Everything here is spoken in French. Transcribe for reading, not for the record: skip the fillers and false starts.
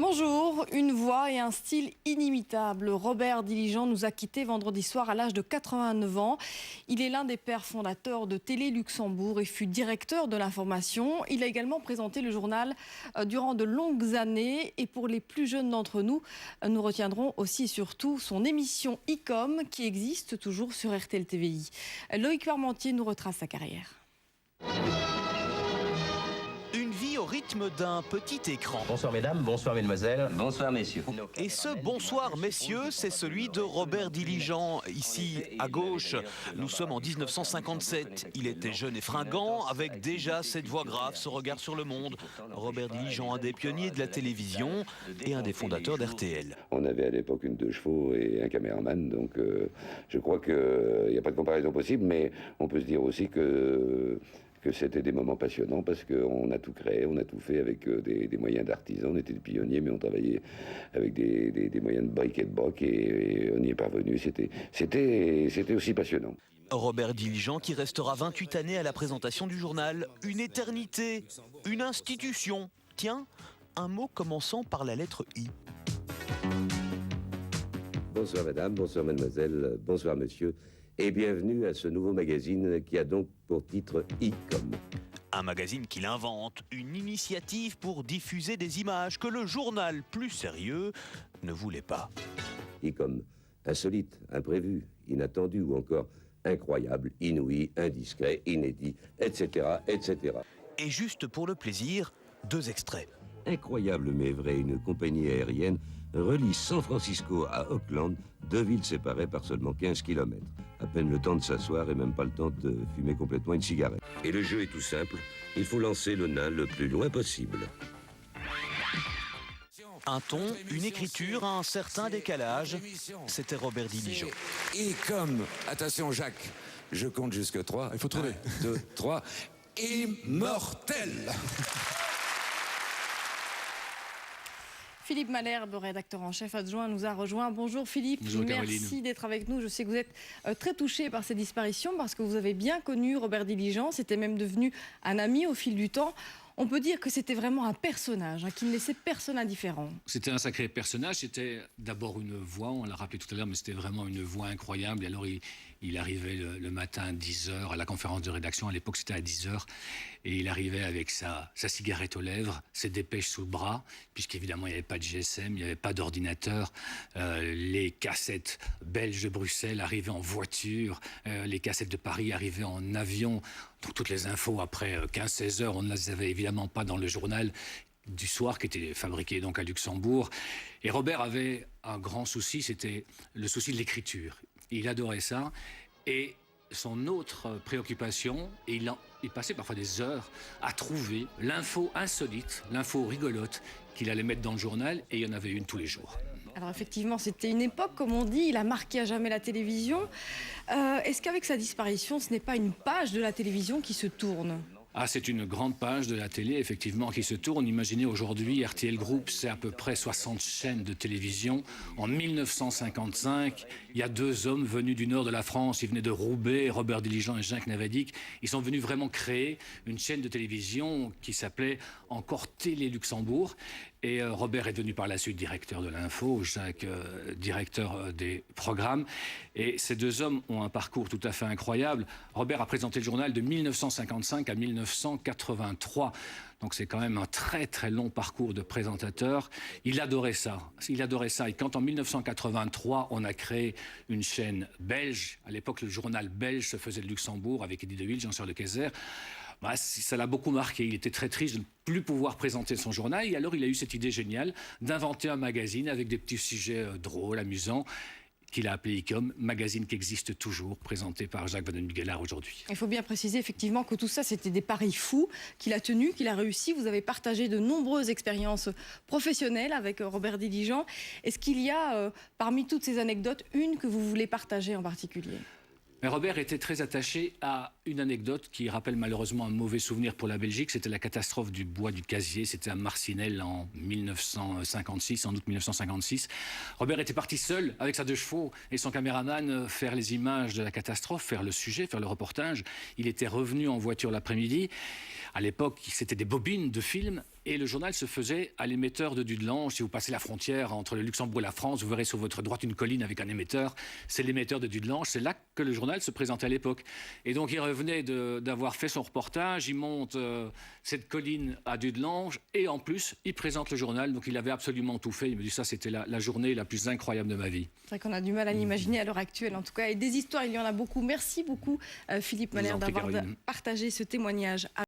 Bonjour, une voix et un style inimitables. Robert Diligent nous a quittés vendredi soir à l'âge de 89 ans. Il est l'un des pères fondateurs de Télé Luxembourg et fut directeur de l'information. Il a également présenté le journal durant de longues années. Et pour les plus jeunes d'entre nous, nous retiendrons aussi et surtout son émission ICOM qui existe toujours sur RTL TVI. Loïc Parmentier nous retrace sa carrière. Au rythme d'un petit écran. Bonsoir mesdames, bonsoir mesdemoiselles. Bonsoir messieurs. Et ce bonsoir messieurs, c'est celui de Robert Diligent. Ici, à gauche, nous sommes en 1957. Il était jeune et fringant, avec déjà cette voix grave, ce regard sur le monde. Robert Diligent, un des pionniers de la télévision et un des fondateurs d'RTL. On avait à l'époque une 2 chevaux et un caméraman, donc je crois qu'il n'y a pas de comparaison possible, mais on peut se dire aussi que c'était des moments passionnants parce qu'on a tout créé, on a tout fait avec des moyens d'artisans. On était des pionniers, mais on travaillait avec des moyens de briques et de broc et on y est parvenu. C'était aussi passionnant. Robert Diligent qui restera 28 années à la présentation du journal. Une éternité, une institution. Tiens, un mot commençant par la lettre I. Bonsoir madame, bonsoir mademoiselle, bonsoir monsieur. Et bienvenue à ce nouveau magazine qui a donc pour titre ICOM. Un magazine qu'il invente, une initiative pour diffuser des images que le journal plus sérieux ne voulait pas. ICOM, insolite, imprévu, inattendu ou encore incroyable, inouï, indiscret, inédit, etc., etc. Et juste pour le plaisir, 2 extraits. Incroyable mais vrai, une compagnie aérienne relie San Francisco à Auckland, 2 villes séparées par seulement 15 km. À peine le temps de s'asseoir et même pas le temps de fumer complètement une cigarette. Et le jeu est tout simple, il faut lancer le nain le plus loin possible. Un ton, une écriture, un certain décalage. C'était Robert Diligent. Et comme, attention Jacques, je compte jusque 3. Il faut trouver. 1, 2, 3. Immortel. Philippe Malherbe, rédacteur en chef adjoint, nous a rejoint. Bonjour Philippe, bonjour, merci d'être avec nous. Je sais que vous êtes très touché par ces disparitions parce que vous avez bien connu Robert Diligent. C'était même devenu un ami au fil du temps. On peut dire que c'était vraiment un personnage qui ne laissait personne indifférent. C'était un sacré personnage. C'était d'abord une voix, on l'a rappelé tout à l'heure, mais c'était vraiment une voix incroyable. Et alors, il arrivait le matin à 10h à la conférence de rédaction. À l'époque, c'était à 10h. Et il arrivait avec sa cigarette aux lèvres, ses dépêches sous le bras, puisqu'évidemment, il n'y avait pas de GSM, il n'y avait pas d'ordinateur. Les cassettes belges de Bruxelles arrivaient en voiture. Les cassettes de Paris arrivaient en avion. Donc, toutes les infos, après 15-16 heures, on ne les avait évidemment pas dans le journal du soir qui était fabriqué donc à Luxembourg. Et Robert avait un grand souci, c'était le souci de l'écriture. Il adorait ça. Et son autre préoccupation, et il passait parfois des heures à trouver l'info insolite, l'info rigolote qu'il allait mettre dans le journal, et il y en avait une tous les jours. Alors effectivement, c'était une époque, comme on dit, il a marqué à jamais la télévision. Est-ce qu'avec sa disparition, ce n'est pas une page de la télévision qui se tourne ? Ah, c'est une grande page de la télé, effectivement, qui se tourne. Imaginez aujourd'hui, RTL Group, c'est à peu près 60 chaînes de télévision. En 1955, il y a 2 hommes venus du nord de la France. Ils venaient de Roubaix, Robert Diligent et Jacques Navadic. Ils sont venus vraiment créer une chaîne de télévision qui s'appelait encore Télé Luxembourg. Et Robert est devenu par la suite directeur de l'info, Jacques directeur des programmes. Et ces 2 hommes ont un parcours tout à fait incroyable. Robert a présenté le journal de 1955 à 1983. Donc c'est quand même un très très long parcours de présentateur. Il adorait ça. Il adorait ça. Et quand en 1983, on a créé une chaîne belge, à l'époque le journal belge se faisait de Luxembourg avec Eddie De Ville, Jean-Charles de Keyser, ça l'a beaucoup marqué. Il était très triste de ne plus pouvoir présenter son journal. Et alors il a eu cette idée géniale d'inventer un magazine avec des petits sujets drôles, amusants, qu'il a appelé ICOM, magazine qui existe toujours, présenté par Jacques Van den Mugelaar aujourd'hui. Il faut bien préciser effectivement que tout ça, c'était des paris fous qu'il a tenus, qu'il a réussi. Vous avez partagé de nombreuses expériences professionnelles avec Robert Diligent. Est-ce qu'il y a, parmi toutes ces anecdotes, une que vous voulez partager en particulier ? Mais Robert était très attaché à une anecdote qui rappelle malheureusement un mauvais souvenir pour la Belgique. C'était la catastrophe du bois du Casier. C'était à Marcinelle en 1956, en août 1956. Robert était parti seul avec sa 2 chevaux et son caméraman faire les images de la catastrophe, faire le sujet, faire le reportage. Il était revenu en voiture l'après-midi. À l'époque, c'était des bobines de films. Et le journal se faisait à l'émetteur de Dudelange. Si vous passez la frontière entre le Luxembourg et la France, vous verrez sur votre droite une colline avec un émetteur. C'est l'émetteur de Dudelange. C'est là que le journal se présentait à l'époque. Et donc il revenait d'avoir fait son reportage. Il monte cette colline à Dudelange et en plus, il présente le journal. Donc il avait absolument tout fait. Il me dit ça, c'était la journée la plus incroyable de ma vie. C'est vrai qu'on a du mal à l'imaginer à l'heure actuelle en tout cas. Et des histoires, il y en a beaucoup. Merci beaucoup Philippe Mahler d'avoir partagé ce témoignage.